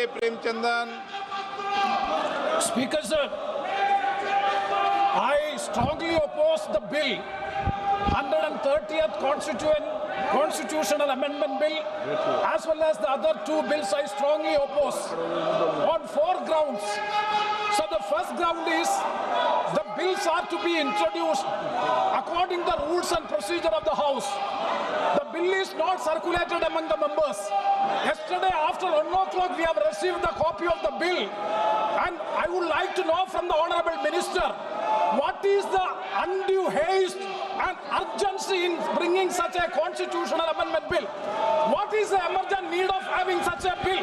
के Premachandran. Speaker sir, I strongly oppose the bill, 130th Constitutional Amendment Bill, as well as the other two bills I strongly oppose on 4 grounds. So the first ground is the bills are to be introduced according to the rules and procedure of the House. The bill is not circulated among the members. Yesterday after 1 o'clock we have received the copy of the bill, and I would like to know from the Honourable Minister, what is the undue haste and urgency in bringing such a constitutional amendment bill? What is the emergent need of having such a bill?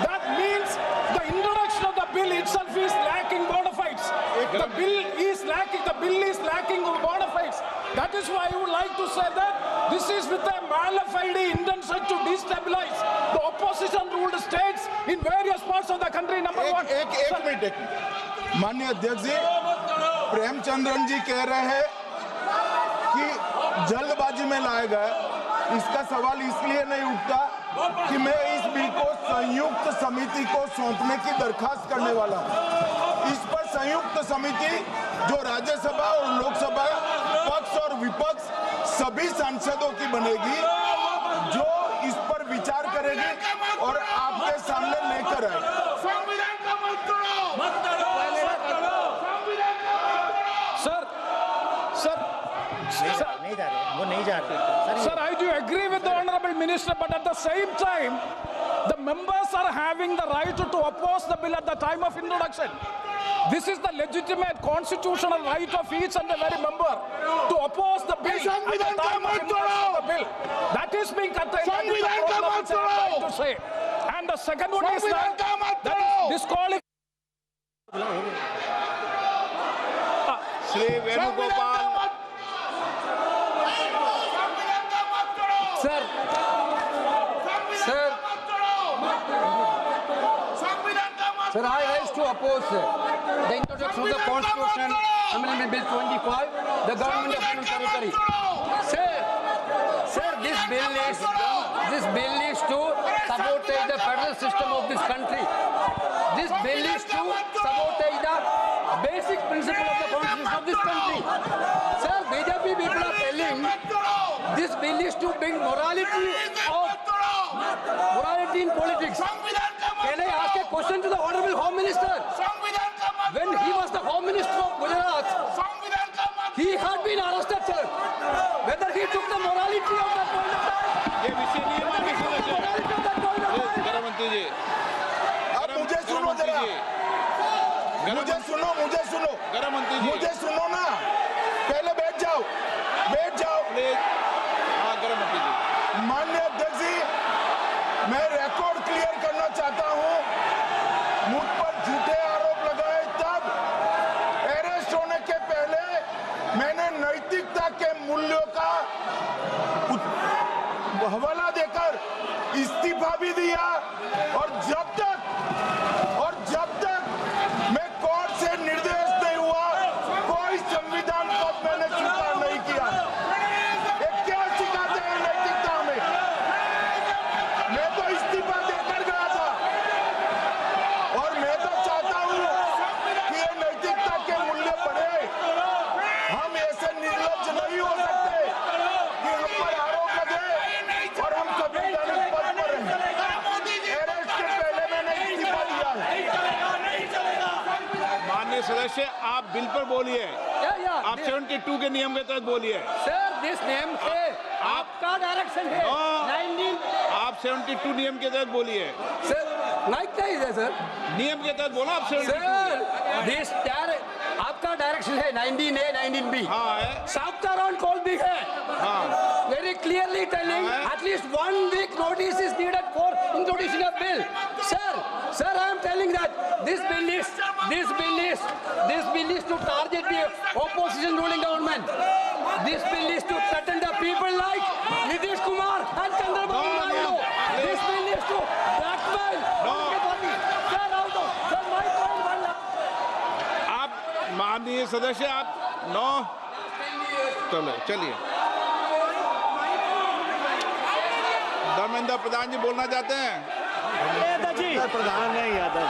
That means the introduction of the bill itself is lacking bona fides. The bill is lacking bona fides. That is why I would like to say that this is with a mala fide intention to destabilize the opposition-ruled states in various parts of the country. Number one. एक minute माननीय अध्यक्ष जी, प्रेमचंद्रन जी कह रहे हैं कि जल्दबाजी में लाया गया। इसका सवाल इसलिए नहीं उठता कि मैं इस बिल को संयुक्त समिति को सौंपने की दरखास्त करने वाला हूं। इस पर संयुक्त समिति जो राज्यसभा और लोकसभा पक्ष और विपक्ष सभी सांसदों की बनेगी, जो इस पर विचार करेगी और आपके सामने लेकर आएगी। Sir, I do agree with the Honourable Minister, but at the same time, the members are having the right to oppose the bill at the time of introduction. This is the legitimate constitutional right of each and every member to oppose the bill at the time of introduction of the bill. That is being contained. That is the problem which I am trying to say. And the second one is that is disqualification. Shri Venugopal. Sir, I rise to oppose the introduction of the Constitution Amendment Bill 25, the government of Union Territory. Sir, this bill is to sabotage the federal system of this country. This bill is to sabotage the basic principle of the constitution of this country. Sir, BJP people are telling this bill is to bring morality in politics. Can I ask a question to the Honourable Home Minister? When he was the Home Minister of Gujarat, he had been arrested, sir. Whether he took the morality of that point of time, ये विषय नहीं है whether he took the morality of that point of time. गृह मंत्री जी, अब मुझे सुनो जरा, मुझे सुनो गृह मंत्री जी, मुझे सुनो ना, पहले बैठ जाओ। हाँ गृह मंत्री जी। माननीय अध्यक्ष जी, मैं रिकॉर्ड क्लियर करना चाहता हूं। मुझ पर झूठे आरोप लगाए तब अरेस्ट होने के पहले मैंने नैतिकता के मूल्यों का हवाला देकर इस्तीफा भी दिया, और जब तक मैं कोर्ट से निर्देश नहीं हुआ, कोई संविधान पद मैंने स्वीकार नहीं किया। ये क्या सिखाते हैं नैतिकता में? मैं तो इस्तीफा देकर गया था, और मैं तो चाहता हूं कि ये नैतिकता के मूल्य बढ़े। हम ऐसे निर्लज्ज नहीं हो सकते कि हम पर आरोप लगे और हम संवैधानिक पद पर रहें। अरेस्ट के पहले मैंने इस्तीफा दिया है। माननीय सदस्य, आप बिल पर बोलिए। आप 72 के नियम के तहत बोलिए। Sir, this name है, आपका डायरेक्शन है। 19 आप 72 नियम के तहत बोलिए। Sir, like नहीं है सर। नियम के तहत बोला आप 72। Sir, this आपका डायरेक्शन है 19A, 19B। हाँ है। Chapter on call भी है। हाँ। Very clearly telling at least 1 week notice is needed for introduction of bill. Sir, I am telling that this bill is to target the opposition ruling government. This bill is to threaten the people like Nitish Kumar and Chandrababu Naidu. This bill is to blackmail. Sir, my point one. आप माननीय सदस्य, आप 9 चलिए। धर्मेंद्र प्रधान जी बोलना चाहते हैं। प्रधान है यादव।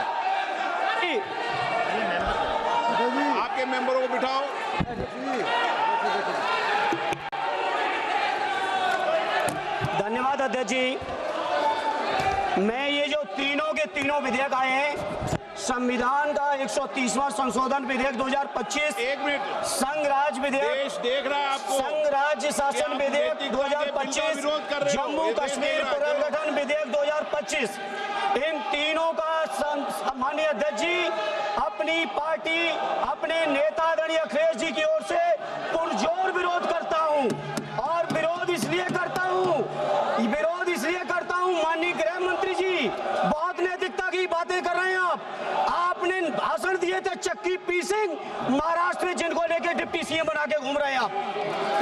आपके मेंबरों को बिठाओ। धन्यवाद अध्यक्ष जी। मैं ये जो तीनों के तीनों विधेयक आए हैं, संविधान का 130वां संशोधन विधेयक 2025, 1 मिनट, संघ राज्य विधेयक, देश देख रहा है आपको। संघ राज्य शासन विधेयक 2025, जम्मू कश्मीर पुनर्गठन विधेयक 2025, इन तीनों का माननीय अध्यक्ष जी अपनी पार्टी, अपने नेता आदरणीय अखिलेश जी की ओर से पुरजोर विरोध करता हूं। और विरोध इसलिए करता हूं, माननीय गृह मंत्री जी बहुत नैतिकता की बातें कर रहे हैं आपने भाषण दिए थे चक्की पी सिंह महाराष्ट्र में, जिनको लेके डिप्टी सीएम बना के घूम रहे हैं आप।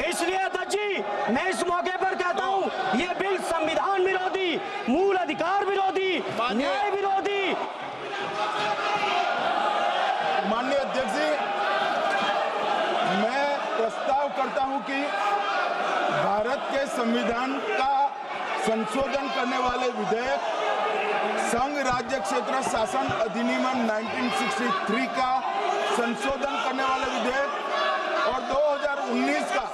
इसलिए अध्यक्ष जी मैं इस मौके पर कहता हूं ये बिल संविधान विरोधी, मूल अधिकार विरोधी, न्याय विरोधी। माननीय अध्यक्ष जी, मैं प्रस्ताव करता हूं कि भारत के संविधान का संशोधन करने वाले विधेयक, संघ राज्य क्षेत्र शासन अधिनियम 1963 का संशोधन करने वाले विधेयक और 2019 का